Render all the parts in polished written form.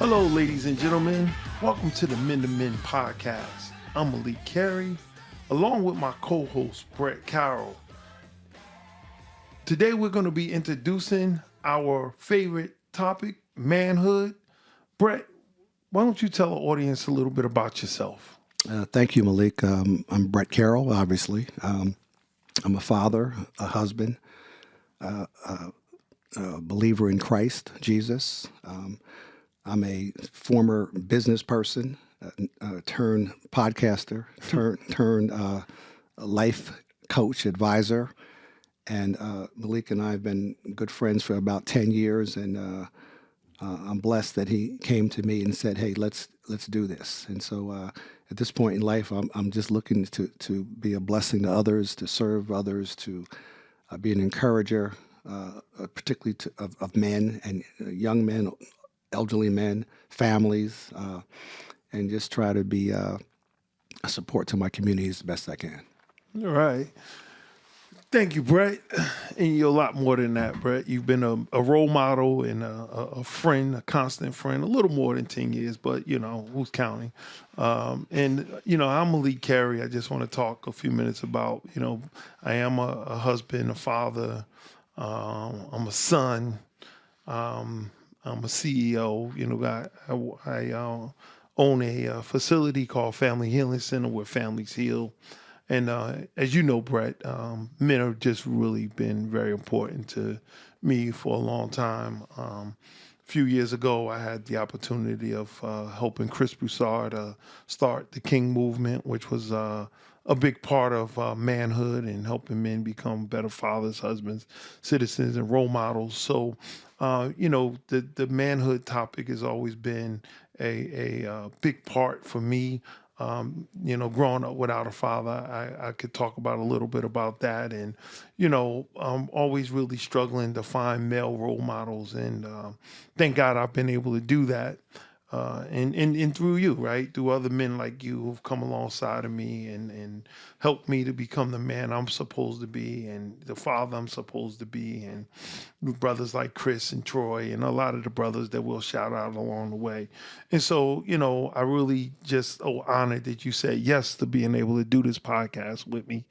Hello, ladies and gentlemen. Welcome to the Men2Men Podcast. I'm Malik, Carey, along with my co-host, Brett Carroll. Today, we're going to be introducing our favorite topic, manhood. Brett, why don't you tell the audience a little bit about yourself? Thank you, Malik. I'm Brett Carroll, obviously. I'm a father, a husband, a believer in Christ, Jesus. I'm a former business person, turned podcaster, turned life coach, advisor. And Malik and I have been good friends for about 10 years, and I'm blessed that he came to me and said, "Hey, let's do this." And so at this point in life, I'm just looking to be a blessing to others, to serve others, to be an encourager, particularly of men and young men, elderly men, families, and just try to be a support to my community as best I can. All right. Thank you, Brett. And you're a lot more than that, Brett. You've been a role model and a friend, a constant friend, a little more than 10 years, but, who's counting? I'm Malik Carey. I just want to talk a few minutes about, I am a husband, a father. I'm a son. I'm a CEO. I own a facility called Family Healing Center where families heal. And as you know, Brett, men have just really been very important to me for a long time. A few years ago, I had the opportunity of helping Chris Broussard start the King movement, which was a big part of manhood and helping men become better fathers, husbands, citizens, and role models. So, the manhood topic has always been a big part for me. Growing up without a father, I could talk about a little bit about that. And, I'm always really struggling to find male role models. And thank God I've been able to do that. And through you, right? Through other men like you who've come alongside of me and helped me to become the man I'm supposed to be and the father I'm supposed to be. And brothers like Chris and Troy and a lot of the brothers that we'll shout out along the way. And so, I really just honored that you said yes to being able to do this podcast with me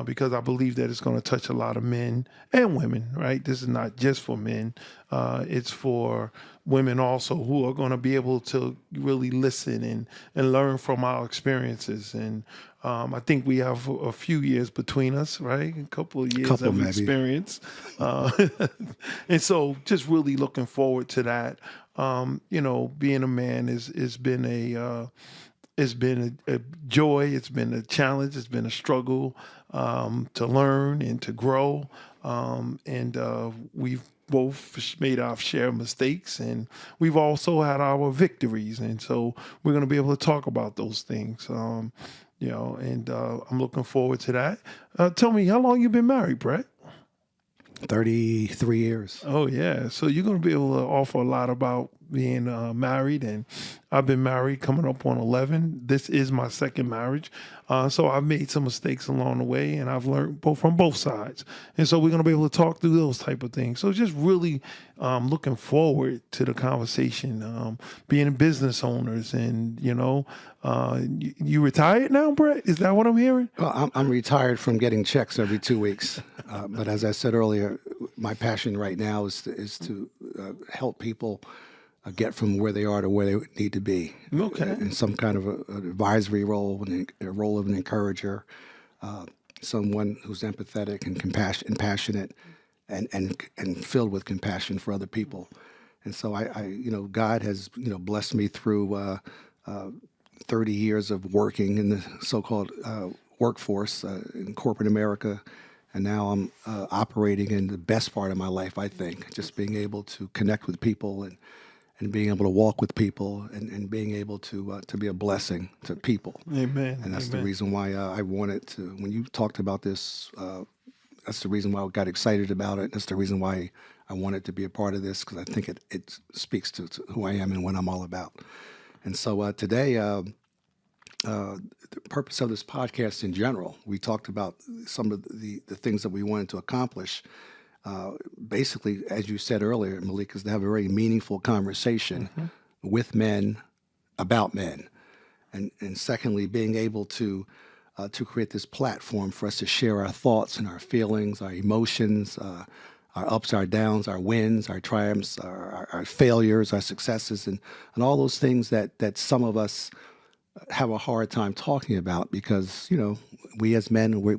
because I believe that it's going to touch a lot of men and women, right? This is not just for men. It's for women also who are going to be able to really listen and learn from our experiences. And I think we have a few years between us, right? A couple of years of experience. And so just really looking forward to that. Being a man has been it's been a joy. It's been a challenge. It's been a struggle to learn and to grow. We've both made our share of mistakes, and we've also had our victories. And so we're going to be able to talk about those things. I'm looking forward to that. Tell me, how long you been married, Brett? 33 years. Oh, yeah. So you're going to be able to offer a lot about being married. And I've been married coming up on 11. This is my second marriage. So I've made some mistakes along the way, and I've learned from both sides. And so we're going to be able to talk through those type of things. So just really looking forward to the conversation, being business owners. And, you retired now, Brett? Is that what I'm hearing? Well, I'm retired from getting checks every 2 weeks. But as I said earlier, my passion right now is to help people get from where they are to where they need to be. Okay. In some kind of an advisory role, a role of an encourager, someone who's empathetic and passionate, and filled with compassion for other people. And so God has blessed me through 30 years of working in the so-called workforce in corporate America. And now I'm operating in the best part of my life, I think, just being able to connect with people and being able to walk with people and being able to be a blessing to people. Amen. And that's Amen. the reason why I wanted to, when you talked about this, that's the reason why I got excited about it. That's the reason why I wanted to be a part of this, because I think it speaks to who I am and what I'm all about. And so today, the purpose of this podcast in general, we talked about some of the things that we wanted to accomplish. Basically, as you said earlier, Malik, is to have a very meaningful conversation with men, about men. And secondly, being able to create this platform for us to share our thoughts and our feelings, our emotions, our ups, our downs, our wins, our triumphs, our failures, our successes, and all those things that some of us have a hard time talking about because, we as men, we're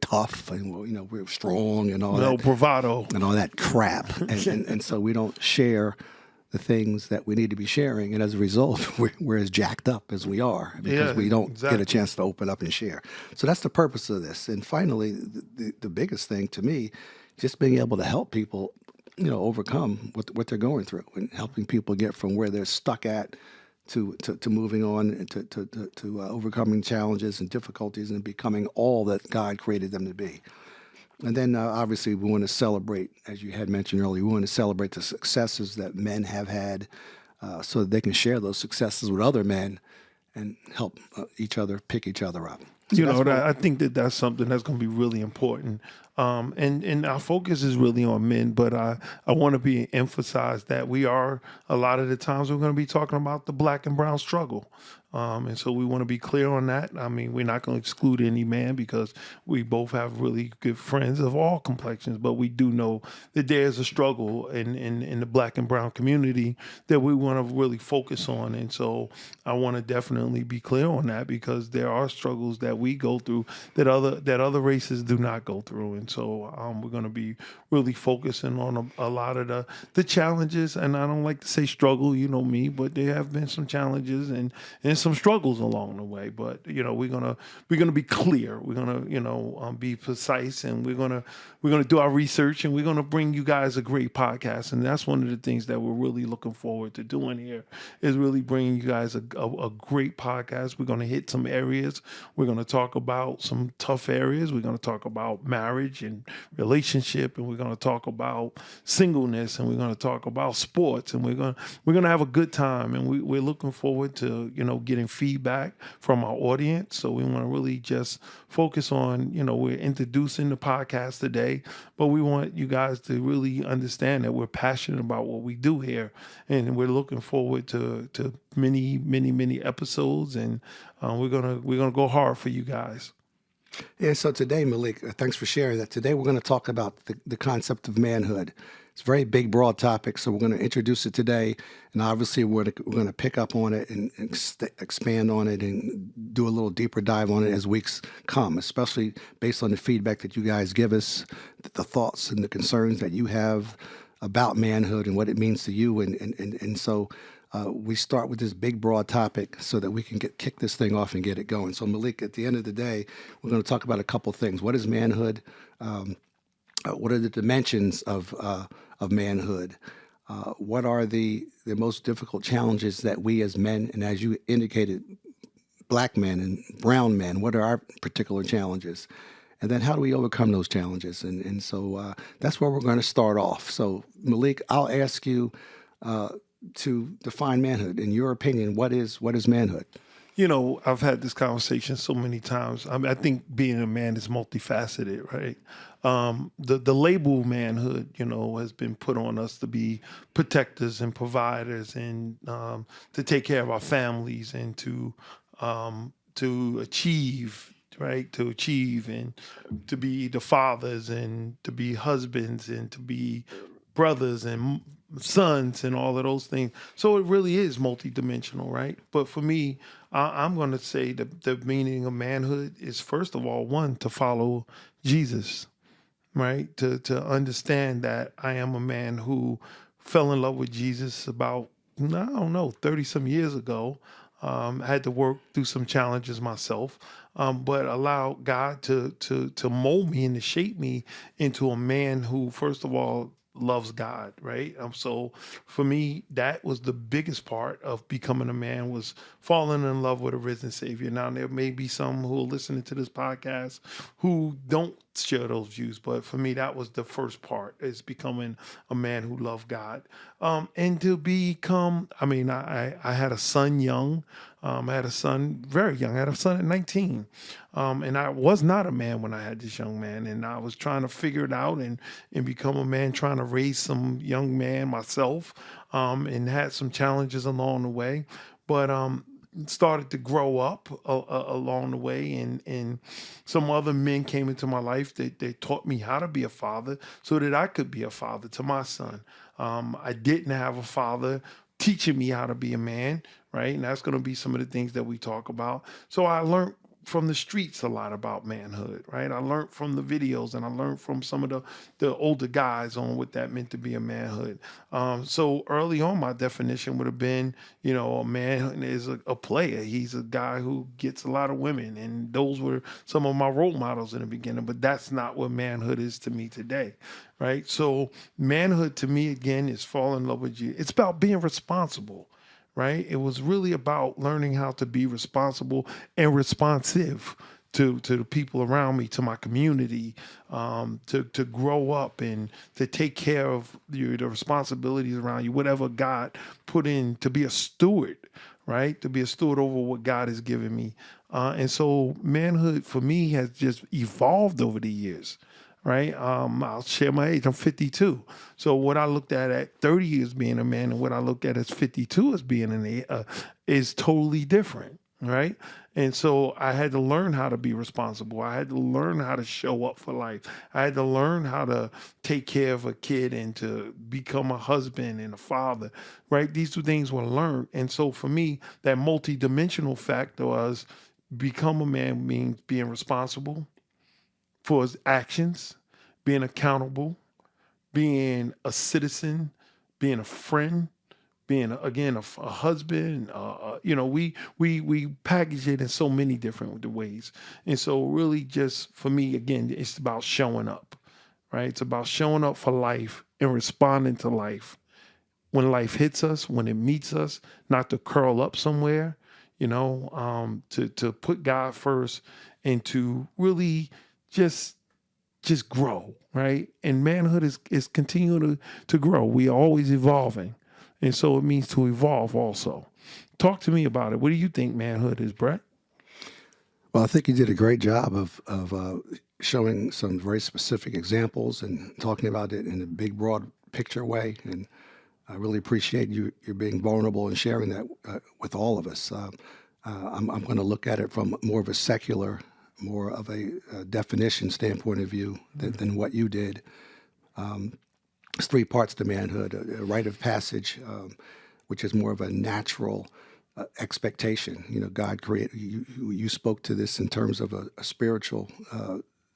tough and, we're strong and all No that bravado. and all that crap. And so we don't share the things that we need to be sharing. And as a result, we're as jacked up as we are because we don't get a chance to open up and share. So that's the purpose of this. And finally, the biggest thing to me, just being able to help people, overcome what they're going through and helping people get from where they're stuck at to moving on and to overcoming challenges and difficulties and becoming all that God created them to be. And then obviously we want to celebrate, as you had mentioned earlier, we want to celebrate the successes that men have had so that they can share those successes with other men and help each other pick each other up. So I think that's something that's going to be really important. And our focus is really on men, but I want to emphasize that we are, a lot of the times we're going to be talking about the black and brown struggle. And so we want to be clear on that. I mean, we're not going to exclude any man because we both have really good friends of all complexions, but we do know that there's a struggle in the black and brown community that we want to really focus on. And so I want to definitely be clear on that because there are struggles that we go through that other races do not go through. And so we're going to be really focusing on a lot of the challenges. And I don't like to say struggle, you know me, but there have been some challenges and some struggles along the way. But we're gonna be clear. We're gonna be precise, and we're gonna do our research, and we're gonna bring you guys a great podcast. And that's one of the things that we're really looking forward to doing here is really bringing you guys a great podcast. We're gonna hit some areas. We're gonna talk about some tough areas. We're gonna talk about marriage and relationship, and we're gonna talk about singleness, and we're gonna talk about sports, and we're gonna have a good time. And we're looking forward to getting feedback from our audience. So we want to really just focus on, we're introducing the podcast today, but we want you guys to really understand that we're passionate about what we do here. And we're looking forward to many, many, many episodes. And we're going to go hard for you guys. Yeah, so today, Malik, thanks for sharing that. Today we're going to talk about the concept of manhood. It's a very big, broad topic, so we're going to introduce it today, and obviously we're going to pick up on it and expand on it and do a little deeper dive on it as weeks come, especially based on the feedback that you guys give us, the thoughts and the concerns that you have about manhood and what it means to you. And so we start with this big, broad topic so that we can kick this thing off and get it going. So, Malik, at the end of the day, we're going to talk about a couple things. What is manhood? What are the dimensions of manhood? What are the most difficult challenges that we as men, and as you indicated, black men and brown men, what are our particular challenges? And then how do we overcome those challenges? And so that's where we're going to start off. So, Malik, I'll ask you to define manhood. In your opinion, what is manhood? I've had this conversation so many times. I think being a man is multifaceted, right? The label manhood, has been put on us to be protectors and providers and to take care of our families and to achieve, right? To achieve and to be the fathers and to be husbands and to be brothers and sons and all of those things. So it really is multidimensional, right? But for me, I'm going to say the meaning of manhood is, first of all, one, to follow Jesus, right? To understand that I am a man who fell in love with Jesus about, 30 some years ago. I had to work through some challenges myself, but allow God to mold me and to shape me into a man who, first of all, loves God, right? So for me, that was the biggest part of becoming a man, was falling in love with a risen Savior. Now, there may be some who are listening to this podcast who don't share those views, but for me, that was the first part, is becoming a man who loved God. And to become, I had a son young. I had a son very young. I had a son at 19. And I was not a man when I had this young man. And I was trying to figure it out and become a man, trying to raise some young man myself, and had some challenges along the way. But started to grow up along the way, and some other men came into my life. They taught me how to be a father so that I could be a father to my son. I didn't have a father teaching me how to be a man, right? And that's going to be some of the things that we talk about. So I learned from the streets a lot about manhood, right? I learned from the videos, and I learned from some of the older guys on what that meant to be a manhood. So early on, my definition would have been, a man is a player. He's a guy who gets a lot of women, and those were some of my role models in the beginning. But that's not what manhood is to me today, right? So manhood to me, again, is fall in love with you. It's about being responsible, right? It was really about learning how to be responsible and responsive to the people around me, to my community, to grow up and to take care of the responsibilities around you, whatever God put in, to be a steward, right? To be a steward over what God has given me. And so manhood for me has just evolved over the years. Right. I'll share my age. I'm 52. So what I looked at 30 as being a man and what I look at as 52 as being is totally different. Right. And so I had to learn how to be responsible. I had to learn how to show up for life. I had to learn how to take care of a kid and to become a husband and a father. Right. These two things were learned. And so for me, that multidimensional factor was become a man means being responsible for his actions, being accountable, being a citizen, being a friend, being again a husband. We package it in so many different ways, and so really, just for me, again, it's about showing up, right? It's about showing up for life and responding to life when life hits us, when it meets us, not to curl up somewhere, to put God first and to really just grow, right? And manhood is continuing to grow. We are always evolving. And so it means to evolve also. Talk to me about it. What do you think manhood is, Brett? Well, I think you did a great job of showing some very specific examples and talking about it in a big, broad picture way. And I really appreciate you being vulnerable and sharing that with all of us. I'm going to look at it from more of a secular, more of a definition standpoint of view than what you did. There's three parts to manhood: a rite of passage, which is more of a natural expectation. God created you. You spoke to this in terms of a spiritual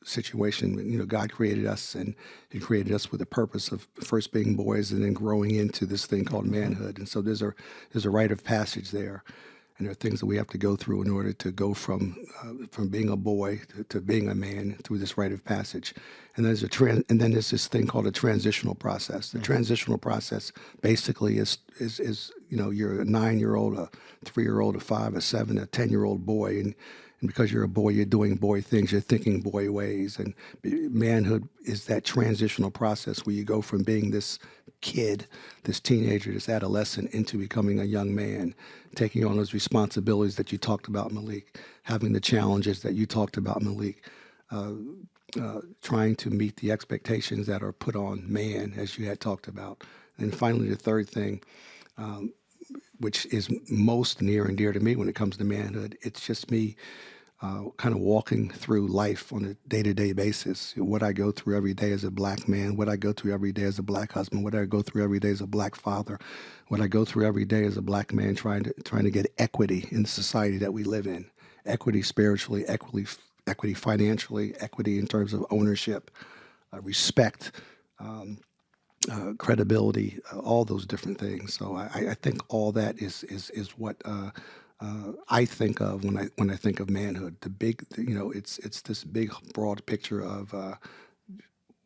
situation. God created us, and He created us with a purpose of first being boys and then growing into this thing called manhood. And so there's a rite of passage there. And there are things that we have to go through in order to go from being a boy to being a man through this rite of passage. And then there's this thing called a transitional process. The transitional process basically is you're a 9-year-old, a 3-year-old, a 5, a 7, a 10-year-old boy, and because you're a boy, you're doing boy things, you're thinking boy ways. And manhood is that transitional process where you go from being this kid, this teenager, this adolescent, into becoming a young man, taking on those responsibilities that you talked about, Malik, having the challenges that you talked about, Malik, trying to meet the expectations that are put on man, as you had talked about. And finally, the third thing, which is most near and dear to me when it comes to manhood, it's just me kind of walking through life on a day-to-day basis. What I go through every day as a black man, what I go through every day as a black husband, what I go through every day as a black father, what I go through every day as a black man trying to get equity in the society that we live in. Equity spiritually, equity financially, equity in terms of ownership, respect, credibility, all those different things. So I think all that is what I think of when I think of manhood. It's this big broad picture of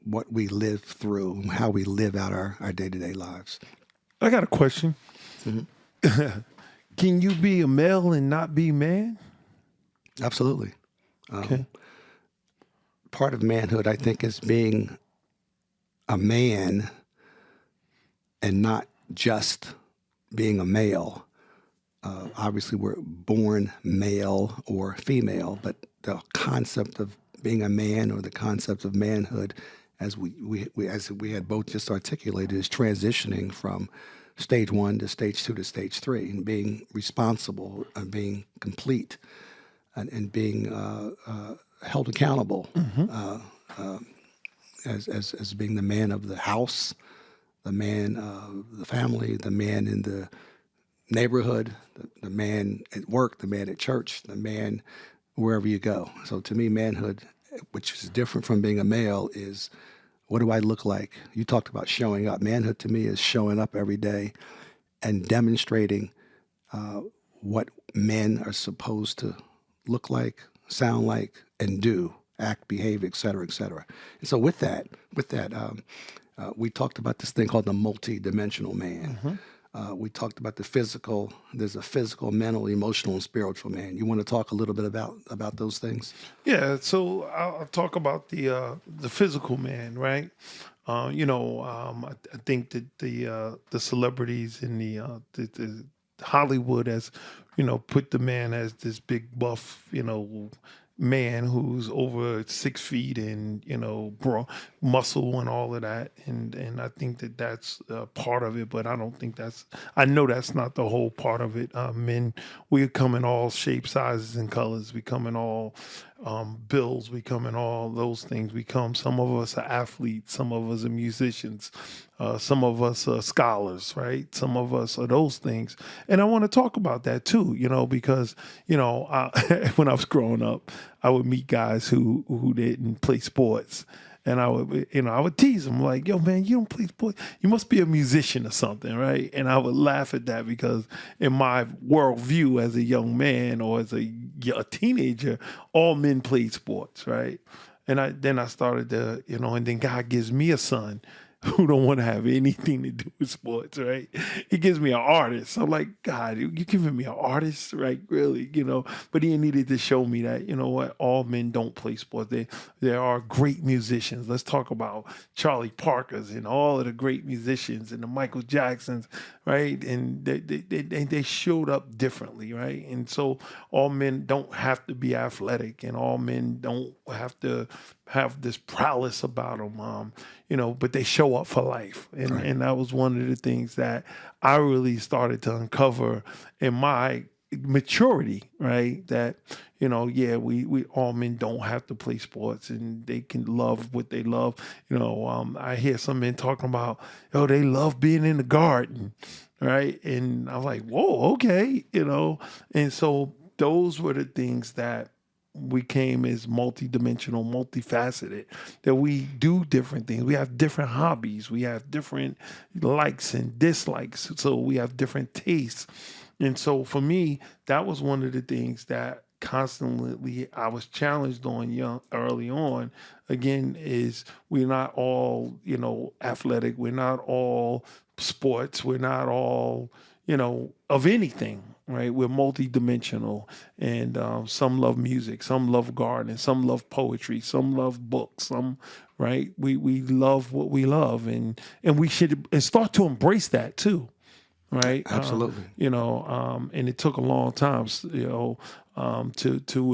what we live through, how we live out our day-to-day lives. I got a question. Mm-hmm. Can you be a male and not be man? Absolutely. Okay. Part of manhood, I think, is being a man and not just being a male. Obviously, we're born male or female, but the concept of being a man or the concept of manhood, as we had both just articulated, is transitioning from stage one to stage two to stage three, and being responsible and being complete and being held accountable as being the man of the house, the man of the family, the man in the neighborhood, the man at work, the man at church, the man wherever you go. So to me, manhood, which is different from being a male, is what do I look like? You talked about showing up. Manhood to me is showing up every day and demonstrating what men are supposed to look like, sound like, and do, act, behave, et cetera, et cetera. And so with that, we talked about this thing called the multi-dimensional man. We talked about the physical. There's a physical, mental, emotional, and spiritual man. You want to talk a little bit about those things? Yeah, so I'll talk about the physical man, right? I think that the celebrities in the Hollywood has, put the man as this big buff, man who's over 6 feet and muscle and all of that, and I think that that's part of it, but I know that's not the whole part of it. Men, we come in all shapes, sizes, and colors. We come in all bills. We come in all those things. Some of us are athletes, some of us are musicians, some of us are scholars, right? Some of us are those things, and I want to talk about that too, because when I was growing up, I would meet guys who didn't play sports. And I would tease them like, yo, man, you don't play sports. You must be a musician or something, right? And I would laugh at that because in my worldview as a young man or as a teenager, all men played sports, right? And then I started to, and then God gives me a son who don't want to have anything to do with sports, right? He gives me an artist. I'm like, God, you giving me an artist, right? Really, But he needed to show me that, what, all men don't play sports. There are great musicians. Let's talk about Charlie Parker's and all of the great musicians and the Michael Jacksons, right? And they showed up differently, right? And so all men don't have to be athletic, and all men don't have to have this prowess about them, but they show up for life. And Right. and that was one of the things that I really started to uncover in my maturity, right? That, we all men don't have to play sports and they can love what they love. I hear some men talking about, they love being in the garden, right? And I'm like, whoa, okay, And so those were the things that we came as multidimensional, multifaceted, that we do different things. We have different hobbies. We have different likes and dislikes. So we have different tastes. And so for me, that was one of the things that constantly I was challenged on early on. Again, is we're not all, athletic. We're not all sports. We're not all, of anything, right? We're multidimensional, and some love music, some love gardening, some love poetry, some love books, some, right? We love what we love, and we should start to embrace that too, right? Absolutely. And it took a long time, to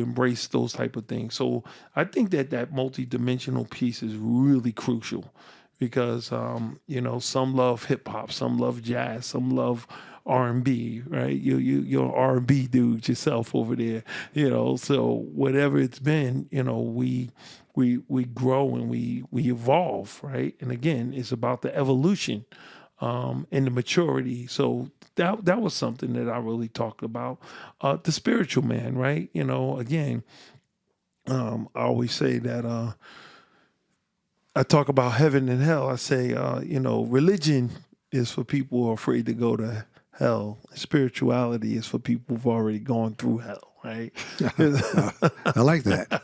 embrace those type of things. So I think that multidimensional piece is really crucial because, some love hip hop, some love jazz, some love R&B, right? You're an R&B dude yourself over there, so whatever it's been, we grow and we evolve, right? And again, it's about the evolution, and the maturity. So that was something that I really talked about. The spiritual man, right? Again, I always say that, I talk about heaven and hell. I say, religion is for people who are afraid to go to hell. Spirituality is for people who've already gone through hell, right? I like that.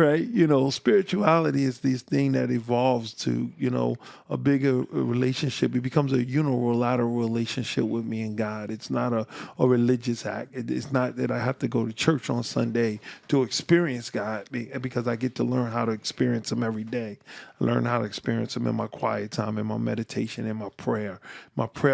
right? You know, spirituality is this thing that evolves to, you know, a bigger relationship. It becomes a unilateral relationship with me and God. It's not a religious act. It's not that I have to go to church on Sunday to experience God, because I get to learn how to experience Him every day. I learn how to experience Him in my quiet time, in my meditation, in my prayer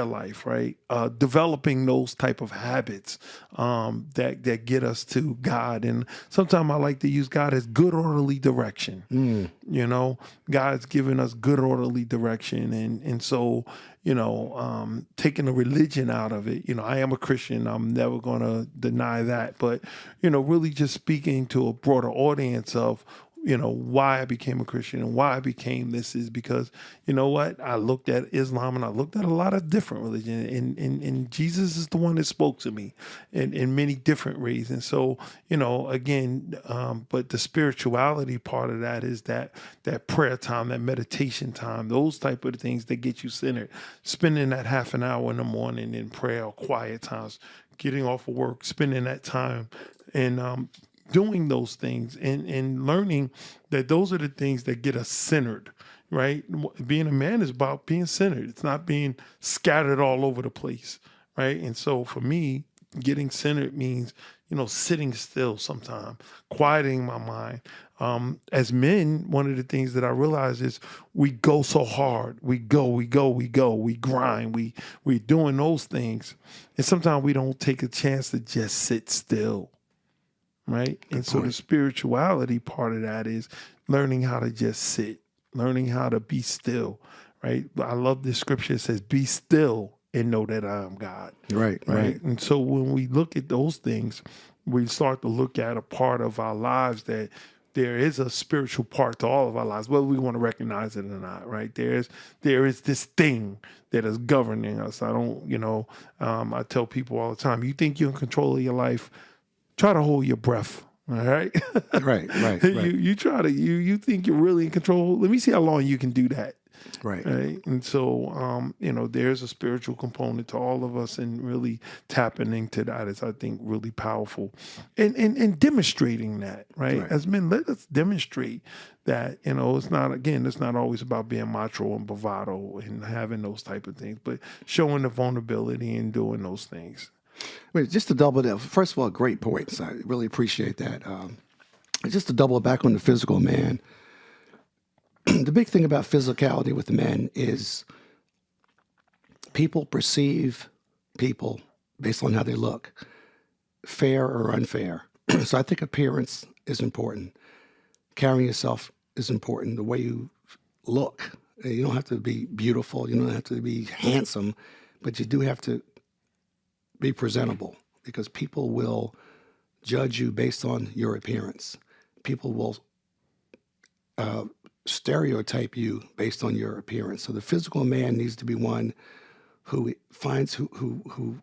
life, right? Developing those type of habits that get us to God. And sometimes I like to use God as good orderly direction. You know, God's given us good orderly direction. And so, you know, taking the religion out of it, you know, I am a Christian. I'm never going to deny that. But, you know, really just speaking to a broader audience of, you know, why I became a Christian and why I became this is because, you know what, I looked at Islam and I looked at a lot of different religions, and Jesus is the one that spoke to me in many different ways. And so, you know, again, but the spirituality part of that is that prayer time, that meditation time, those type of things that get you centered, spending that half an hour in the morning in prayer or quiet times, getting off of work, spending that time and doing those things and learning that those are the things that get us centered, right? Being a man is about being centered. It's not being scattered all over the place, right? And so for me, getting centered means, you know, sitting still sometime, quieting my mind. As men, one of the things that I realize is we go so hard. We grind. We're doing those things. And sometimes we don't take a chance to just sit still. Right. And so the spirituality part of that is learning how to just sit, learning how to be still. Right. I love this scripture. It says, be still and know that I am God. Right. And so when we look at those things, we start to look at a part of our lives that there is a spiritual part to all of our lives, whether we want to recognize it or not, right? There is this thing that is governing us. I don't, you know, I tell people all the time, you think you're in control of your life, try to hold your breath. All right. Right. You try to, you think you're really in control. Let me see how long you can do that. Right. And so, you know, there's a spiritual component to all of us, and really tapping into that is, I think, really powerful and demonstrating that, right? As men, let us demonstrate that, you know, it's not always about being macho and bravado and having those type of things, but showing the vulnerability and doing those things. Wait, just to double that, first of all, great points. I really appreciate that. Just to double back on the physical man, the big thing about physicality with men is people perceive people based on how they look, fair or unfair. So I think appearance is important. Carrying yourself is important. The way you look. You don't have to be beautiful. You don't have to be handsome, but you do have to be presentable, because people will judge you based on your appearance. People will stereotype you based on your appearance. So the physical man needs to be one who finds who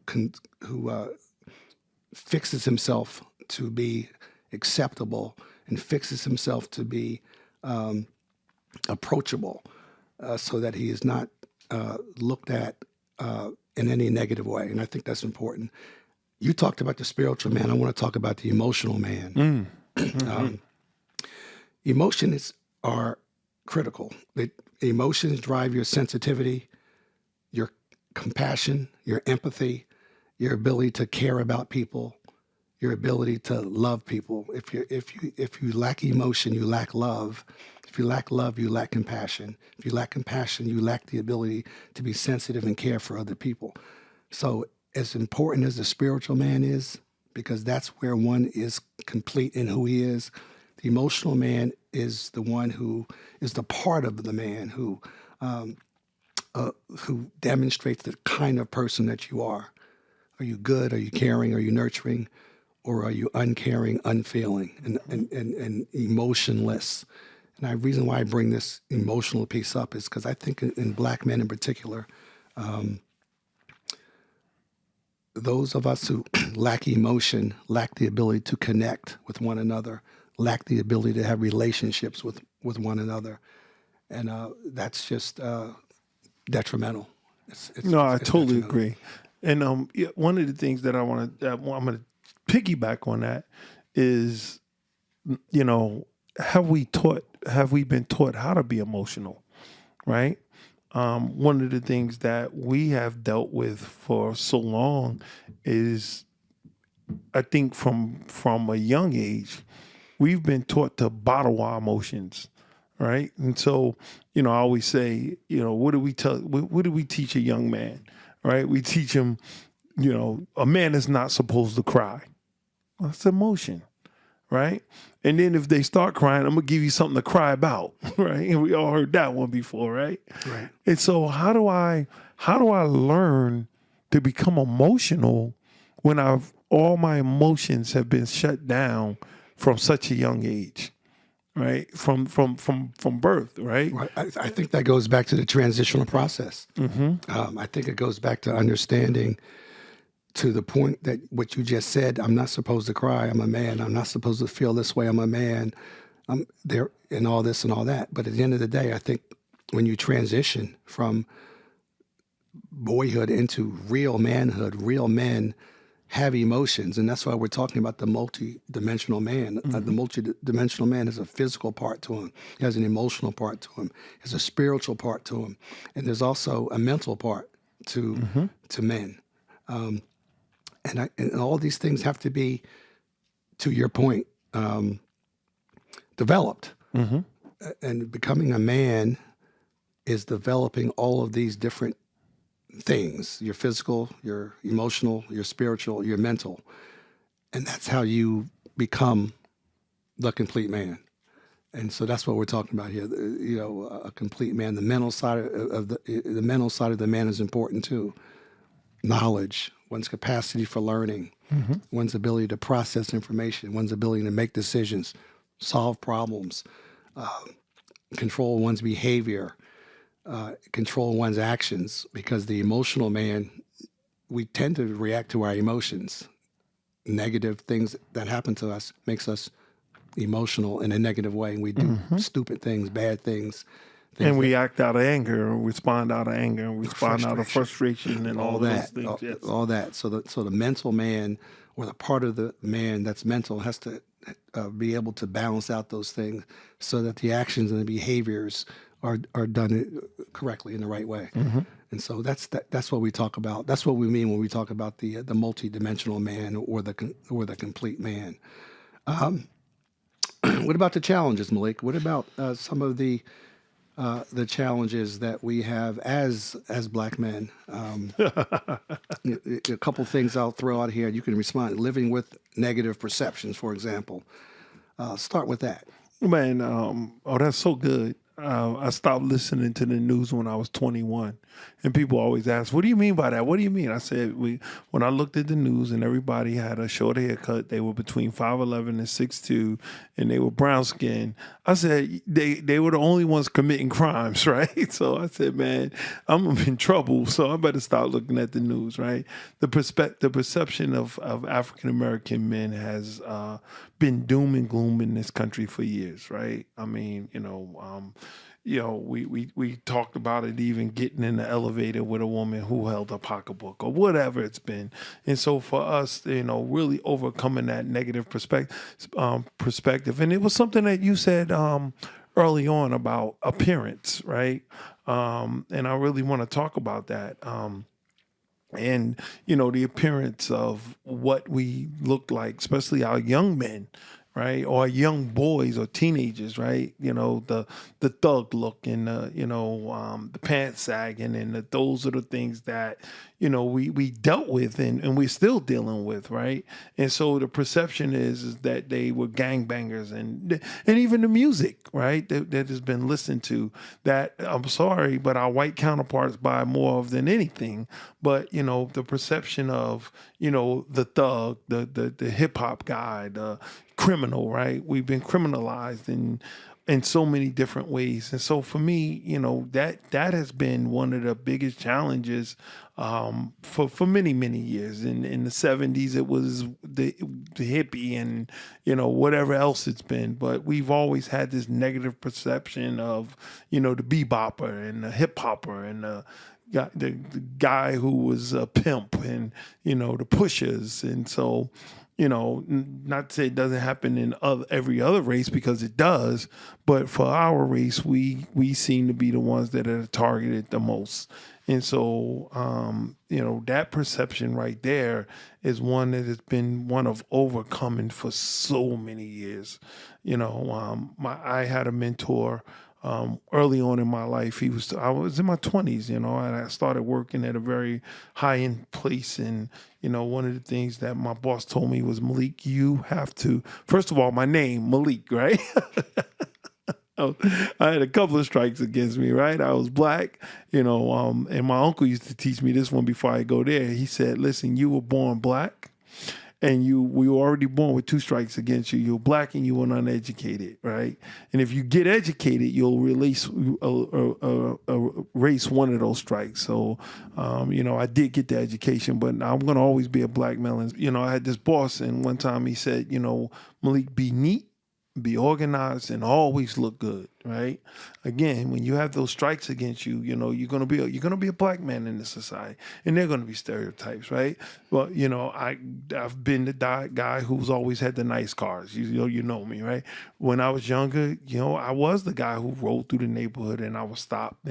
fixes himself to be acceptable and fixes himself to be approachable, so that he is not looked at in any negative way. And I think that's important. You talked about the spiritual man. I want to talk about the emotional man. Emotions are critical. Emotions drive your sensitivity, your compassion, your empathy, your ability to care about people, your ability to love people. If you lack emotion, you lack love. If you lack love, you lack compassion. If you lack compassion, you lack the ability to be sensitive and care for other people. So as important as the spiritual man is, because that's where one is complete in who he is, the emotional man is the one who is the part of the man who demonstrates the kind of person that you are. Are you good? Are you caring? Are you nurturing? Or are you uncaring, unfeeling, and emotionless? And the reason why I bring this emotional piece up is because I think in black men in particular, those of us who lack emotion lack the ability to connect with one another, lack the ability to have relationships with one another. And that's just detrimental. I totally agree. And one of the things that I'm going to piggyback on that is, you know, have we been taught how to be emotional, right? One of the things that we have dealt with for so long is, I think, from a young age, we've been taught to bottle our emotions, right? And so, I always say, what do we teach a young man, right? We teach him, a man is not supposed to cry. That's emotion, right? And then if they start crying, I'm gonna give you something to cry about, right? And we all heard that one before, right? Right. And so how do I learn to become emotional when all my emotions have been shut down from such a young age, right? From birth, right? Right. I think that goes back to the transitional process. I think it goes back to understanding, to the point that what you just said, I'm not supposed to cry. I'm a man. I'm not supposed to feel this way. I'm a man. I'm there and all this and all that. But at the end of the day, I think when you transition from boyhood into real manhood, real men have emotions. And that's why we're talking about the multi-dimensional man. The multi-dimensional man has a physical part to him. He has an emotional part to him. There's a spiritual part to him. And there's also a mental part to men. And all these things have to be, to your point, developed. And becoming a man is developing all of these different things: your physical, your emotional, your spiritual, your mental. And that's how you become the complete man. And so that's what we're talking about here. A complete man. The mental side of the mental side of the man is important too. Knowledge, one's capacity for learning, one's ability to process information, one's ability to make decisions, solve problems, control one's behavior, control one's actions. Because the emotional man, we tend to react to our emotions. Negative things that happen to us makes us emotional in a negative way, and we do stupid things, bad things. And we act out of anger, and respond out of anger, and respond out of frustration, and all those things. All that. So the mental man, or the part of the man that's mental, has to be able to balance out those things so that the actions and the behaviors are done correctly in the right way. And so that's what we talk about. That's what we mean when we talk about the multi-dimensional man, or the complete man. What about the challenges, Malik? What about some of the challenges that we have as Black men? A couple things I'll throw out here. You can respond. Living with negative perceptions, for example. Start with that. Man, that's so good. I stopped listening to the news when I was 21, and people always ask, "What do you mean by that? What do you mean?" I said, when I looked at the news and everybody had a short haircut, they were between 5'11" and 6'2", and they were brown skinned. I said they were the only ones committing crimes, right? So I said, man, I'm in trouble, so I better start looking at the news, right? The perception of African American men has been doom and gloom in this country for years, right? I mean, we talked about it, even getting in the elevator with a woman who held a pocketbook or whatever it's been. And so for us, really overcoming that negative perspective. And it was something that you said early on about appearance, right? And I really want to talk about that. And, the appearance of what we look like, especially our young men, right? Or young boys or teenagers, right? The thug look, and the pants sagging, and those are the things that, we dealt with and we're still dealing with, right? And so the perception is that they were gangbangers, and even the music, right? That has been listened to, that, I'm sorry, but our white counterparts buy more of than anything. But, the perception of, the thug, the hip hop guy, the criminal, right? We've been criminalized in so many different ways. And so for me, that has been one of the biggest challenges for many, many years. In the 70s, it was the hippie and, whatever else it's been. But we've always had this negative perception of, the bebopper and the hip hopper and the guy who was a pimp, and, the pushers. And so, not to say it doesn't happen in every other race, because it does, but for our race, we seem to be the ones that are targeted the most. And so, that perception right there is one that has been one of overcoming for so many years. I had a mentor early on in my life. I was in my 20s, and I started working at a very high end place. And, one of the things that my boss told me was, Malik, you have to, first of all, my name, Malik, right? I had a couple of strikes against me, right? I was black, and my uncle used to teach me this one before I go there. He said, listen, you were born black, and we were already born with 2 strikes against you. You're black and you were uneducated, right? And if you get educated, you'll release erase one of those strikes. So, I did get the education, but I'm going to always be a black male. And, I had this boss, and one time he said, Malik, be neat, be organized, and always look good, right? Again, when you have those strikes against you, you're gonna be a black man in this society, and they're gonna be stereotypes, right? Well, I've been the guy who's always had the nice cars. You know me, right? When I was younger, I was the guy who rode through the neighborhood and I was stopped.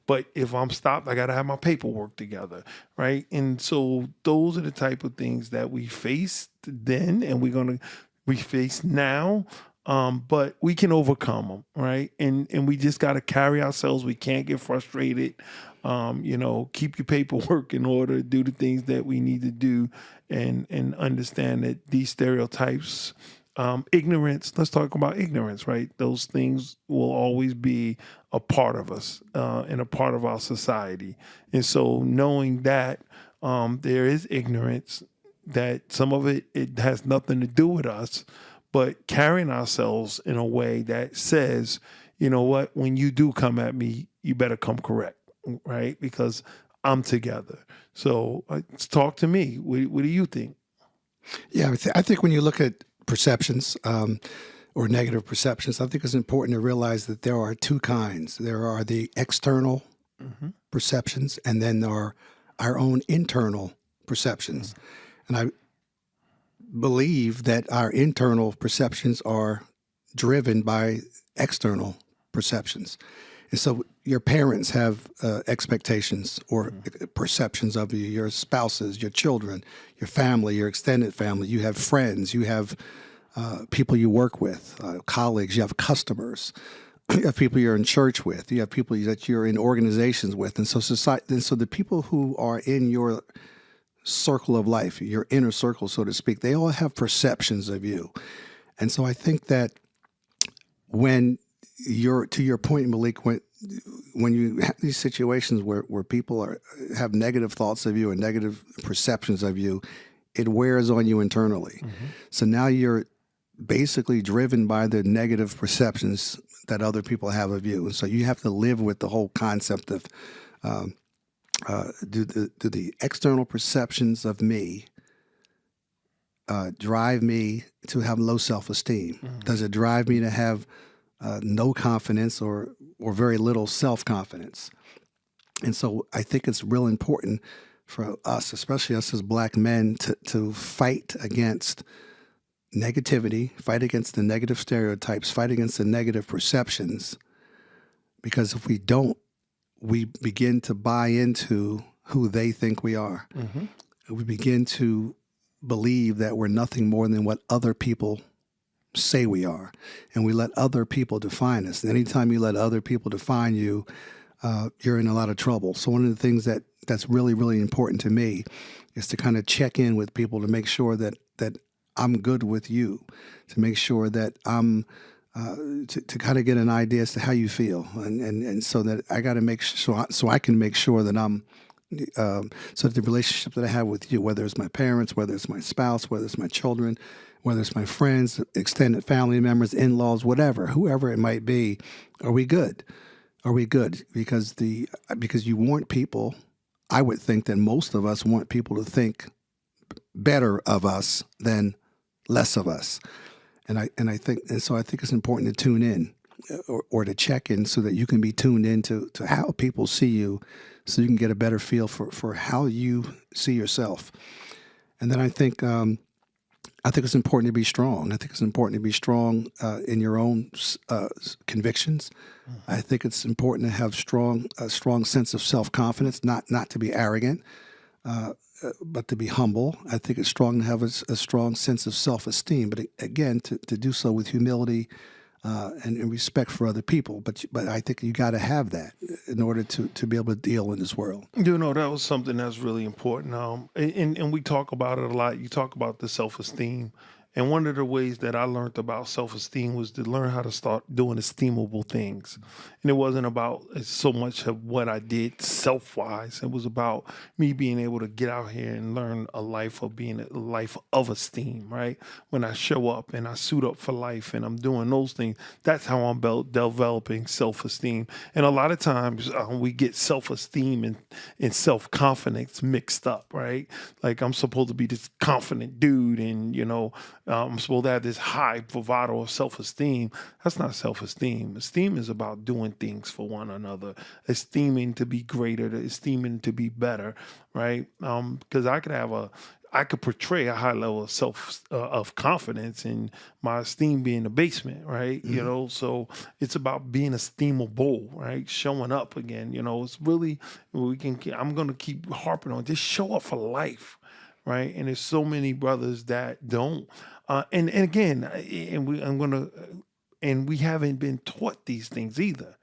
But if I'm stopped, I gotta have my paperwork together, right? And so those are the type of things that we faced then, and we face now. But we can overcome them, right? And we just got to carry ourselves. We can't get frustrated. Keep your paperwork in order, do the things that we need to do, and understand that these stereotypes, ignorance, let's talk about ignorance, right? Those things will always be a part of us and a part of our society. And so knowing that there is ignorance, that some of it has nothing to do with us, but carrying ourselves in a way that says, you know what, when you do come at me, you better come correct, right? Because I'm together. So talk to me. What do you think? Yeah, I think when you look at perceptions or negative perceptions, I think it's important to realize that there are 2 kinds. There are the external perceptions, and then there are our own internal perceptions. And I believe that our internal perceptions are driven by external perceptions. And so your parents have expectations or perceptions of you, your spouses, your children, your family, your extended family. You have friends, you have people you work with, colleagues, you have customers, you have people you're in church with, you have people that you're in organizations with. And so the people who are in your circle of life, your inner circle, so to speak, they all have perceptions of you. And so I think that when you're, to your point, Malik, when you have these situations where people have negative thoughts of you and negative perceptions of you, it wears on you internally. So now you're basically driven by the negative perceptions that other people have of you. And so you have to live with the whole concept of do the external perceptions of me drive me to have low self-esteem? Does it drive me to have no confidence or very little self-confidence? And so I think it's real important for us, especially us as black men, to fight against negativity, fight against the negative stereotypes, fight against the negative perceptions, because if we don't, we begin to buy into who they think we are. We begin to believe that we're nothing more than what other people say we are. And we let other people define us. And anytime you let other people define you, you're in a lot of trouble. So one of the things that's really, really important to me is to kind of check in with people to make sure that I'm good with you, to make sure that I'm to kind of get an idea as to how you feel, and so that I got to make sure, so I can make sure that I'm so that the relationship that I have with you, whether it's my parents, whether it's my spouse, whether it's my children, whether it's my friends, extended family members, in-laws, whoever it might be, are we good? Are we good? Because you want people, I would think that most of us want people to think better of us than less of us. And so I think it's important to tune in or to check in so that you can be tuned in to how people see you, so you can get a better feel for how you see yourself. And then I think I think it's important to be strong. I think it's important to be strong in your own convictions. I think it's important to have a strong sense of self-confidence, not to be arrogant, but to be humble. I think it's strong to have a strong sense of self-esteem, but again, to do so with humility and respect for other people. But I think you got to have that in order to be able to deal in this world. That was something that's really important. And we talk about it a lot. You talk about the self-esteem. And one of the ways that I learned about self-esteem was to learn how to start doing esteemable things. And it wasn't about so much of what I did self-wise. It was about me being able to get out here and learn a life of being a life of esteem, right? When I show up and I suit up for life and I'm doing those things, that's how I'm developing self-esteem. And a lot of times we get self-esteem and self-confidence mixed up, right? Like I'm supposed to be this confident dude and, I'm supposed to have this high bravado of self-esteem. That's not self-esteem. Esteem is about doing things for one another, esteeming to be greater, esteeming to be better, right? Because I could portray a high level of of confidence and my esteem being the basement, right? Mm-hmm. So it's about being esteemable, right? Showing up again, it's really, I'm going to keep harping on just show up for life, right? And there's so many brothers that don't. And again, and we haven't been taught these things either,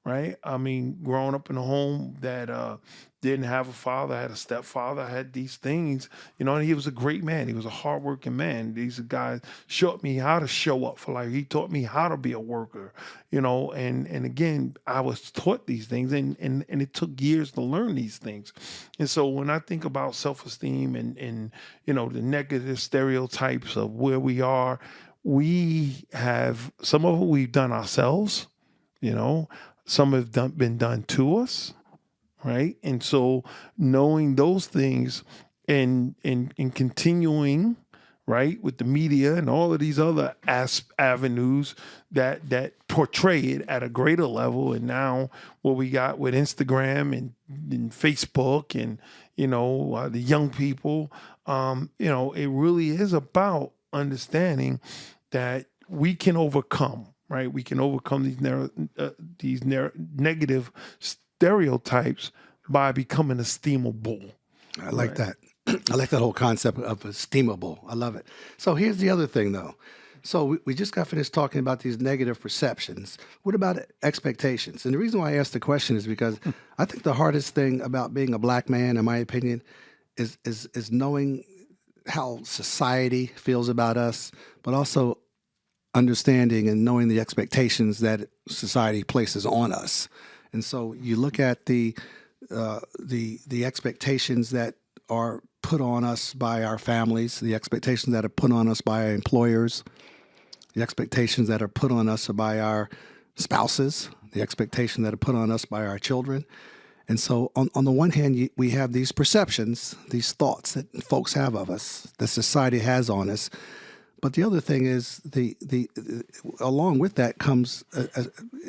right? I mean, growing up in a home that didn't have a father, had a stepfather, had these things, and he was a great man. He was a hardworking man. These guys showed me how to show up for life. He taught me how to be a worker, and again, I was taught these things and it took years to learn these things. And so when I think about self-esteem and the negative stereotypes of where we are, we have some of it we've done ourselves, some have been done to us, right? And so knowing those things and continuing, right, with the media and all of these other avenues that portray it at a greater level, and now what we got with Instagram and Facebook and the young people, it really is about understanding that we can overcome. Right, we can overcome these negative stereotypes by becoming esteemable. I like that. I like that whole concept of esteemable. I love it. So here's the other thing, though. So we just got finished talking about these negative perceptions. What about expectations? And the reason why I asked the question is because I think the hardest thing about being a black man, in my opinion, is knowing how society feels about us, but also understanding and knowing the expectations that society places on us. And so you look at the expectations that are put on us by our families, the expectations that are put on us by our employers, the expectations that are put on us by our spouses, the expectations that are put on us by our children. And so on the one hand, we have these perceptions, these thoughts that folks have of us, that society has on us. But the other thing is along with that comes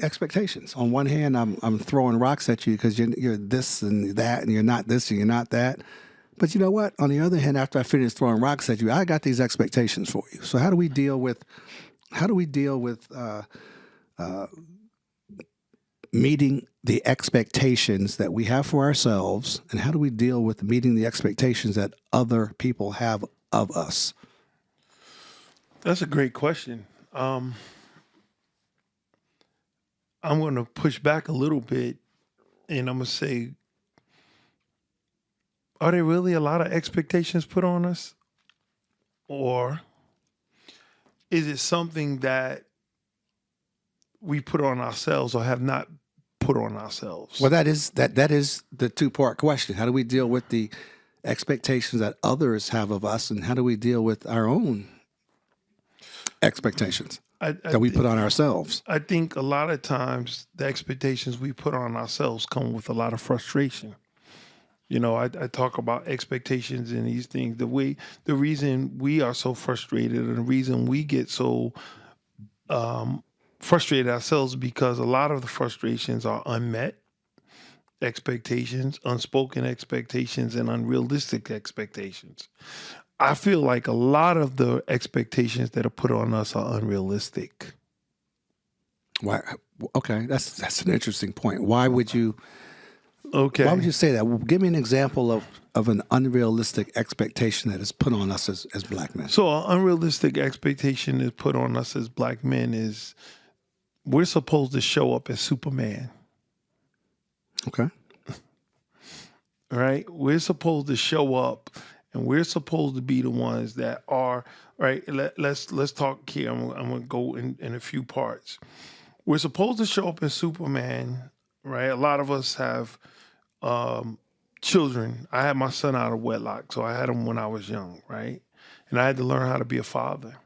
expectations. On one hand, I'm throwing rocks at you because you're this and that, and you're not this and you're not that. But you know what? On the other hand, after I finish throwing rocks at you, I got these expectations for you. So how do we deal with meeting the expectations that we have for ourselves, and how do we deal with meeting the expectations that other people have of us? That's a great question. I'm going to push back a little bit, and I'm going to say, are there really a lot of expectations put on us? Or is it something that we put on ourselves or have not put on ourselves? Well, that is the two-part question. How do we deal with the expectations that others have of us, and how do we deal with our own expectations that we put on ourselves? I think a lot of times the expectations we put on ourselves come with a lot of frustration. I talk about expectations and these things. The reason we are so frustrated and the reason we get so frustrated ourselves because a lot of the frustrations are unmet expectations, unspoken expectations, and unrealistic expectations. I feel like a lot of the expectations that are put on us are unrealistic. Why? Okay, that's an interesting point. Why would you? Okay. Why would you say that? Well, give me an example of an unrealistic expectation that is put on us as black men. So an unrealistic expectation is put on us as black men is we're supposed to show up as Superman. Okay. Right? We're supposed to show up and we're supposed to be the ones that are, right? Let's talk here. I'm going to go in a few parts. We're supposed to show up as Superman, right? A lot of us have children. I had my son out of wedlock, so I had him when I was young, right? And I had to learn how to be a father.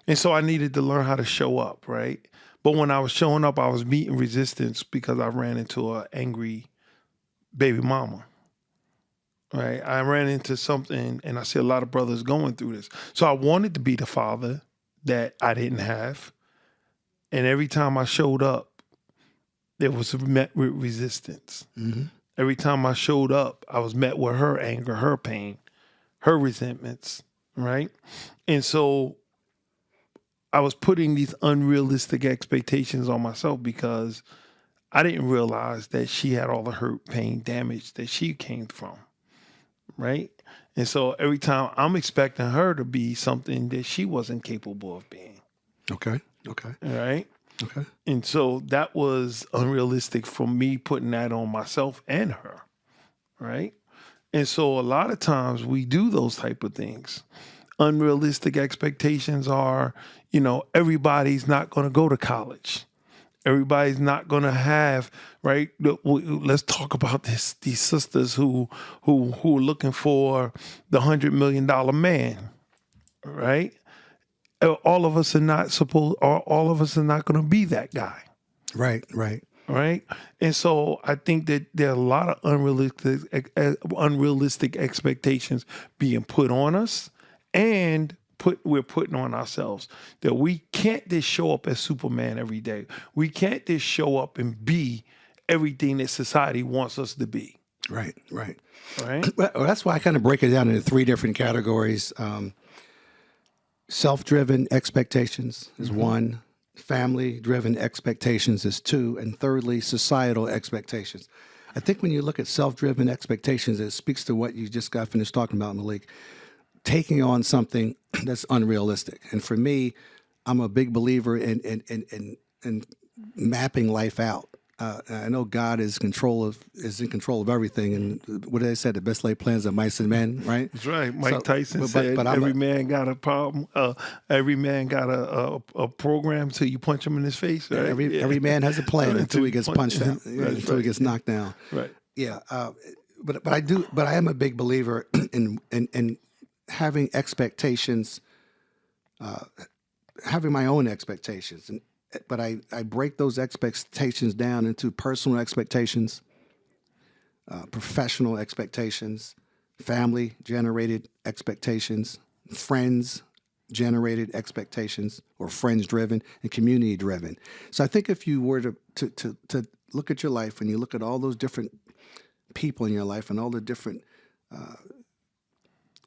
And so I needed to learn how to show up, right? But when I was showing up, I was meeting resistance because I ran into an angry baby mama, right? I ran into something, and I see a lot of brothers going through this. So I wanted to be the father that I didn't have. And every time I showed up, it was met with resistance. Mm-hmm. Every time I showed up, I was met with her anger, her pain, her resentments, right? And so I was putting these unrealistic expectations on myself because I didn't realize that she had all the hurt, pain, damage that she came from, right? And so every time I'm expecting her to be something that she wasn't capable of being. Okay. Right? Okay. And so that was unrealistic for me putting that on myself and her, right? And so a lot of times we do those type of things. Unrealistic expectations are, everybody's not going to go to college. Everybody's not going to have, right? Let's talk about these sisters who are looking for the $100 million man, right? All of us are not going to be that guy. Right. Right. And so I think that there are a lot of unrealistic expectations being put on us and we're putting on ourselves, that we can't just show up as Superman every day. We can't just show up and be everything that society wants us to be. Right. Right. Well, that's why I kind of break it down into three different categories. Self-driven expectations is one, family-driven expectations is two, and thirdly, societal expectations. I think when you look at self-driven expectations, it speaks to what you just got finished talking about, Malik, taking on something that's unrealistic. And for me, I'm a big believer in mapping life out. I know God is in control of everything, and what did they say? The best laid plans of mice and men, right? That's right. Mike Tyson said, "Every man got a problem. Every man got a program till you punch him in his face." Right? Every man has a plan until he gets punched out, until he gets knocked down. Right. Yeah. But I am a big believer in having expectations, having my own expectations, but I break those expectations down into personal expectations, professional expectations, family-generated expectations, friends-generated expectations, or friends-driven, and community-driven. So I think if you were to look at your life and you look at all those different people in your life and all the different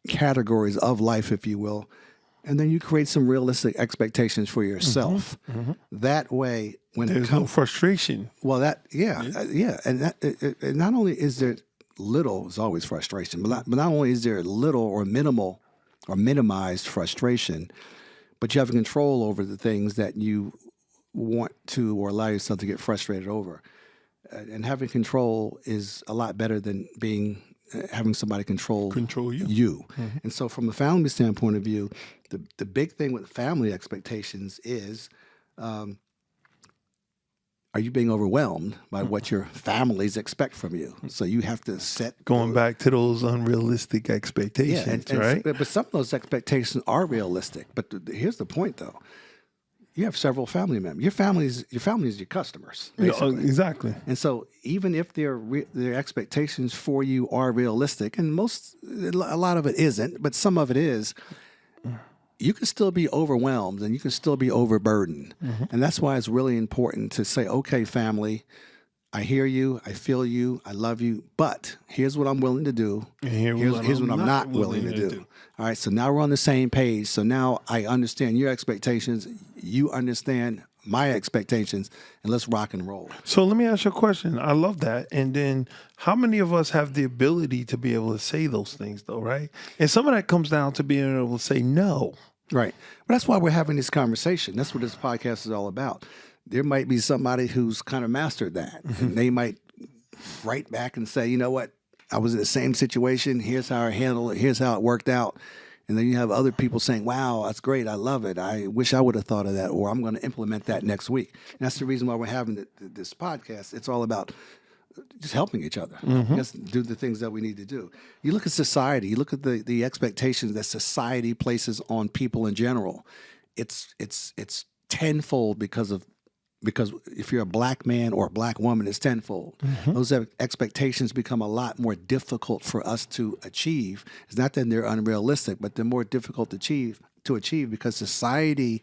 categories of life, if you will, and then you create some realistic expectations for yourself. Mm-hmm. That way, when there's no frustration. Well, and that not only is there little, it's always frustration, but not only is there little or minimal or minimized frustration, but you have control over the things that you want to or allow yourself to get frustrated over. And having control is a lot better than having somebody control you. Mm-hmm. And so from a family standpoint of view, the big thing with family expectations is, are you being overwhelmed by what your families expect from you? So you have to set... Going back to those unrealistic expectations, right? But some of those expectations are realistic. But here's the point, though. You have several family members. Your family is your customers, basically. Exactly. And so even if their expectations for you are realistic, and a lot of it isn't, but some of it is, you can still be overwhelmed and you can still be overburdened. Mm-hmm. And that's why it's really important to say, okay, family, I hear you. I feel you. I love you. But here's what I'm willing to do. And Here's what I'm not willing to do. All right. So now we're on the same page. So now I understand your expectations. You understand my expectations, and let's rock and roll. So let me ask you a question. I love that. And then how many of us have the ability to be able to say those things, though, right? And some of that comes down to being able to say no. Right. But that's why we're having this conversation. That's what this podcast is all about. There might be somebody who's kind of mastered that. And they might write back and say, you know what? I was in the same situation. Here's how I handled it. Here's how it worked out. And then you have other people saying, wow, that's great. I love it. I wish I would have thought of that, or I'm going to implement that next week. And that's the reason why we're having this podcast. It's all about just helping each other. Just do the things that we need to do. You look at society, you look at the expectations that society places on people in general. It's tenfold because if you're a black man or a black woman, it's tenfold. Those expectations become a lot more difficult for us to achieve. It's not that they're unrealistic, but they're more difficult to achieve because society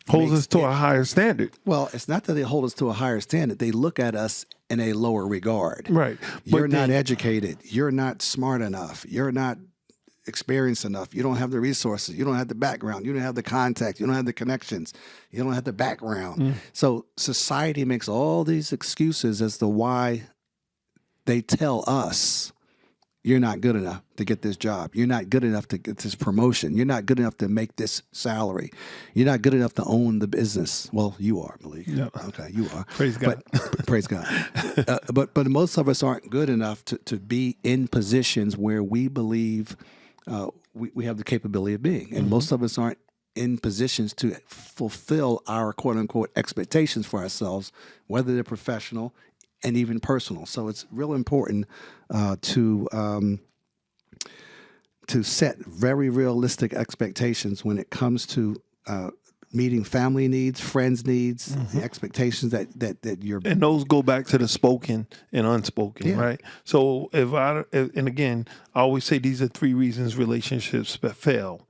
Holds us to a higher standard. Well, it's not that they hold us to a higher standard. They look at us in a lower regard. Right. You're not educated. You're not smart enough. You're not experienced enough. You don't have the resources. You don't have the background. You don't have the contact. You don't have the connections. You don't have the background. So society makes all these excuses as to why they tell us you're not good enough to get this job. You're not good enough to get this promotion. You're not good enough to make this salary. You're not good enough to own the business. Well, you are, Malik. Yeah. Okay, you are. Praise God. Praise God. But most of us aren't good enough to be in positions where we believe we have the capability of being. And most of us aren't in positions to fulfill our quote-unquote expectations for ourselves, whether they're professional and even personal. So it's real important to set very realistic expectations when it comes to meeting family needs, friends' needs, the expectations that you're. And those go back to the spoken and unspoken, right? So and again, I always say these are 3 reasons relationships fail: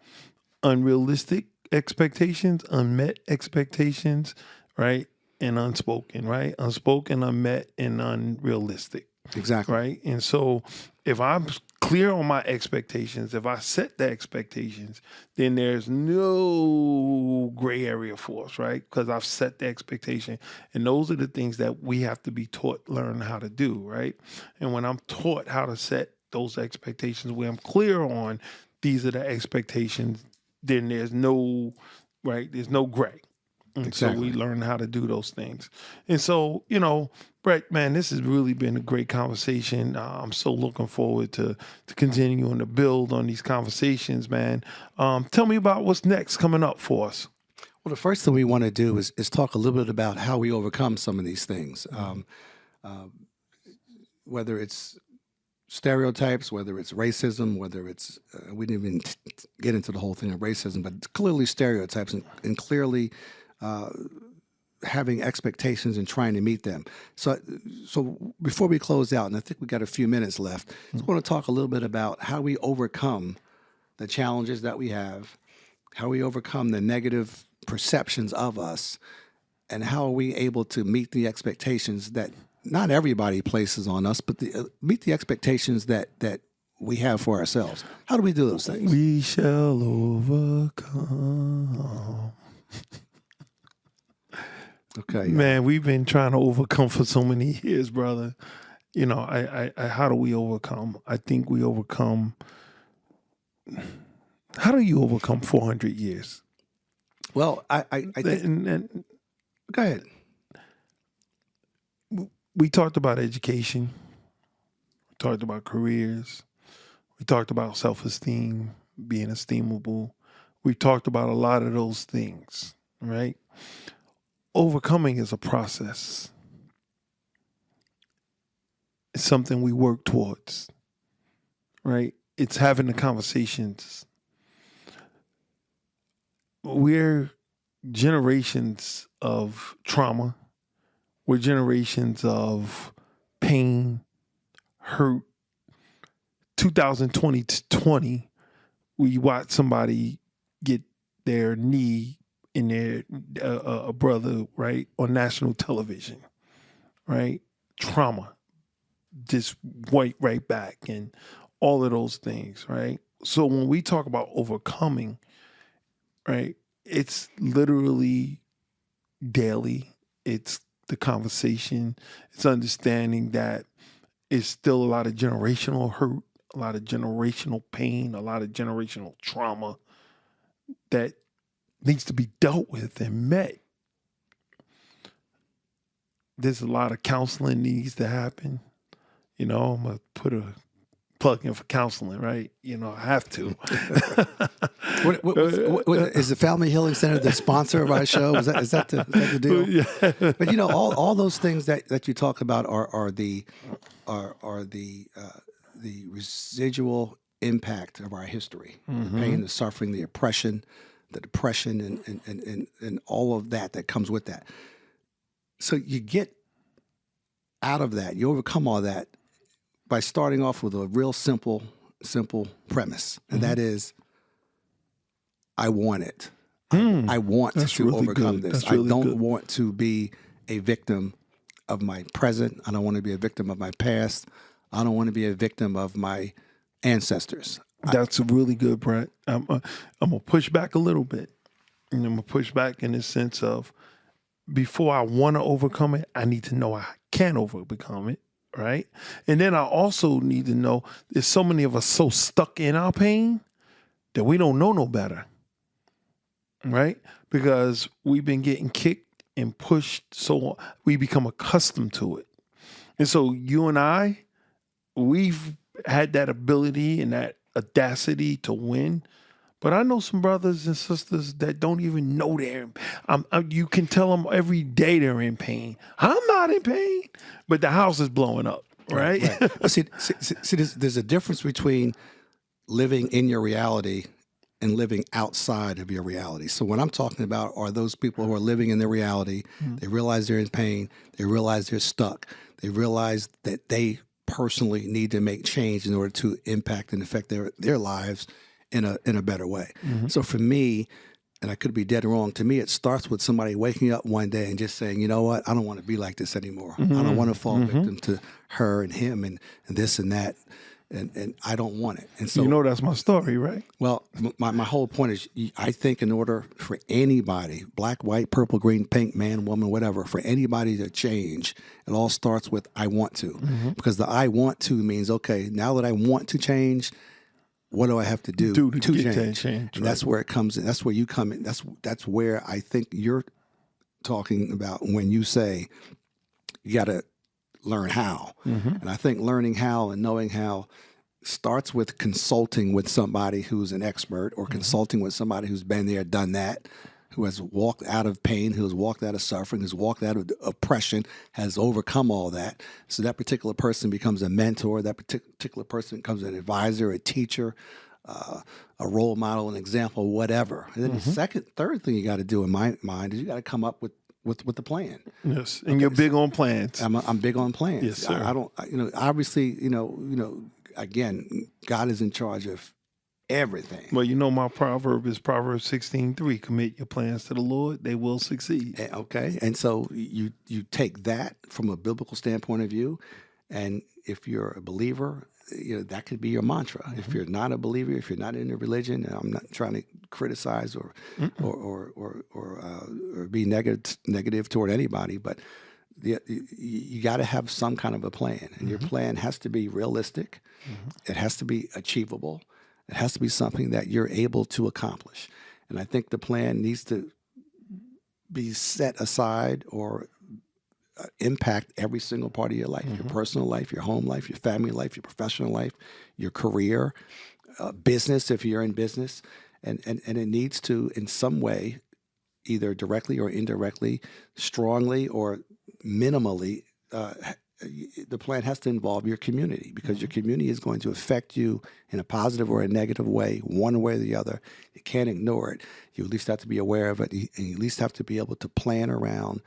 unrealistic expectations, unmet expectations, right? And unspoken, right? Unspoken, unmet, and unrealistic. Exactly. Right. And so if I'm clear on my expectations, if I set the expectations, then there's no gray area for us, right? Because I've set the expectation. And those are the things that we have to be taught, learn how to do, right? And when I'm taught how to set those expectations, where I'm clear on these are the expectations, then there's no gray. And Exactly. so we learn how to do those things. And so, Brett, man, this has really been a great conversation. I'm so looking forward to continuing to build on these conversations, man. Tell me about what's next coming up for us. Well, the first thing we want to do is talk a little bit about how we overcome some of these things, whether it's stereotypes, whether it's racism, whether it's we didn't even get into the whole thing of racism, but clearly stereotypes and clearly having expectations and trying to meet them. So before we close out, and I think we got a few minutes left, I want to talk a little bit about how we overcome the challenges that we have, how we overcome the negative perceptions of us, and how are we able to meet the expectations that not everybody places on us, but meet the expectations that we have for ourselves. How do we do those things? We shall overcome. Okay, man, we've been trying to overcome for so many years, brother. I how do we overcome? I think we overcome. How do you overcome 400 years? Well, I think. And Go ahead. We talked about education. We talked about careers. We talked about self-esteem, being esteemable. We talked about a lot of those things, right? Overcoming is a process. It's something we work towards, right? It's having the conversations. We're generations of trauma. We're generations of pain, hurt. 2020 to 20, we watch somebody get their knee in their a brother, right, on national television, right? trauma just right back and all of those things, right? So when we talk about overcoming, right, it's literally daily. It's the conversation. It's understanding that it's still a lot of generational hurt, a lot of generational pain, a lot of generational trauma that needs to be dealt with and met. There's a lot of counseling needs to happen. I'm going to put a plug in for counseling, right? I have to. What, is the Family Healing Center the sponsor of our show? Is that the deal? Yeah. But all those things that you talk about are the residual impact of our history, the pain, the suffering, the oppression, the depression, and all of that comes with that. So you get out of that, you overcome all that by starting off with a real simple premise, and that is, I want it. I want to really overcome this. Really I don't want to be a victim of my present. I don't want to be a victim of my past. I don't want to be a victim of my ancestors. That's really good, Brent. I'm going to push back a little bit. And I'm going to push back in the sense of, before I want to overcome it, I need to know I can overcome it, right? And then I also need to know there's so many of us so stuck in our pain that we don't know no better, right? Because we've been getting kicked and pushed, so we become accustomed to it. And so you and I, we've had that ability and that audacity to win. But I know some brothers and sisters that don't even know they're in pain. You can tell them every day they're in pain. I'm not in pain, but the house is blowing up, right? Right. See, there's a difference between living in your reality and living outside of your reality. So what I'm talking about are those people who are living in their reality. They realize they're in pain. They realize they're stuck. They realize that they personally need to make change in order to impact and affect their lives in a better way. So for me, and I could be dead wrong, to me it starts with somebody waking up one day and just saying, you know what, I don't want to be like this anymore. I don't want to fall victim to her and him and this and that, and I don't want it. And so that's my story, right? Well, my whole point is, I think in order for anybody, black, white, purple, green, pink, man, woman, whatever, for anybody to change, it all starts with I want to. Because the I want to means, okay, now that I want to change, what do I have to do to change? And right. That's where it comes in. That's where you come in. That's where I think you're talking about when you say you got to learn how. And I think learning how and knowing how starts with consulting with somebody who's an expert, or consulting with somebody who's been there, done that, who has walked out of pain, who has walked out of suffering, who's walked out of oppression, has overcome all that. So that particular person becomes a mentor. That particular person becomes an advisor, a teacher, a role model, an example, whatever. And then the third thing you got to do in my mind is you got to come up with the plan. Yes, and you're big on plans. I'm big on plans. Yes, sir. I don't, obviously, again, God is in charge of everything. Well, my proverb is Proverbs 16:3. Commit your plans to the Lord; they will succeed. Okay, and so you take that from a biblical standpoint of view, and if you're a believer, that could be your mantra. If you're not a believer, if you're not in a religion, and I'm not trying to criticize or be negative toward anybody, but you got to have some kind of a plan, and your plan has to be realistic. It has to be achievable. It has to be something that you're able to accomplish. And I think the plan needs to be set aside or impact every single part of your life, your personal life, your home life, your family life, your professional life, your career, business, if you're in business. And it needs to, in some way, either directly or indirectly, strongly or minimally, the plan has to involve your community, because your community is going to affect you in a positive or a negative way, one way or the other. You can't ignore it. You at least have to be aware of it, and you at least have to be able to plan around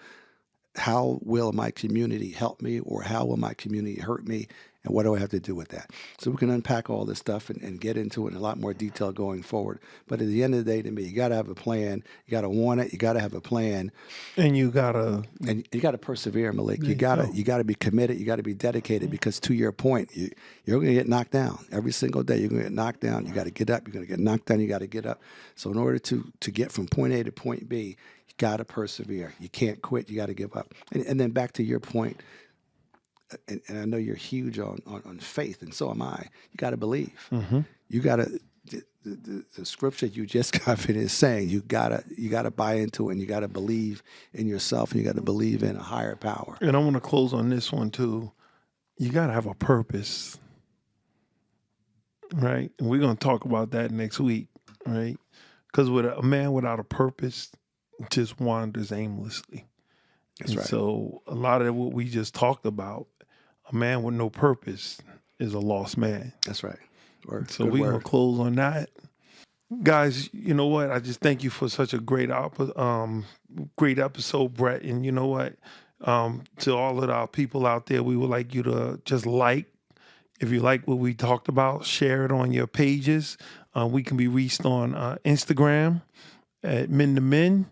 how will my community help me, or how will my community hurt me, and what do I have to do with that? So we can unpack all this stuff and get into it in a lot more detail going forward. But at the end of the day, to me, you got to have a plan. You got to want it. You got to have a plan, And you gotta, and you got to persevere, Malik. You got to be committed. You got to be dedicated, because to your point, you're going to get knocked down every single day. You're going to get knocked down. You got to get up. You're going to get knocked down. You got to get up. So in order to get from point A to point B, you got to persevere. You can't quit. You got to give up. And then back to your point. And I know you're huge on faith, and so am I. You got to believe. You got to. The scripture you just got finished saying, you gotta buy into it, and you got to believe in yourself, and you got to believe in a higher power. and I want to close on this one too. You gotta have a purpose, right? And we're gonna talk about that next week, right? Because with a man without a purpose just wanders aimlessly. That's And right. so a lot of what we just talked about, a man with no purpose is a lost man. That's right. Word. So Good we're going word. to close on that. Guys, you know what? I just thank you for such a great episode, Brett. And you know what? To all of our people out there, we would like you to just if you like what we talked about, share it on your pages. We can be reached on Instagram at Men2Men.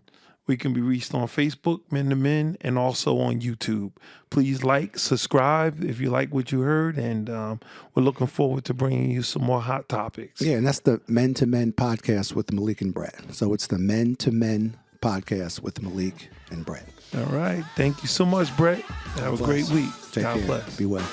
We can be reached on Facebook, Men2Men, and also on YouTube. Please subscribe if you like what you heard, and we're looking forward to bringing you some more hot topics. Yeah, and that's the Men2Men podcast with Malik and Brett. So it's the Men2Men podcast with Malik and Brett. All right. Thank you so much, Brett. Have a great week. Take God care. bless. Be well.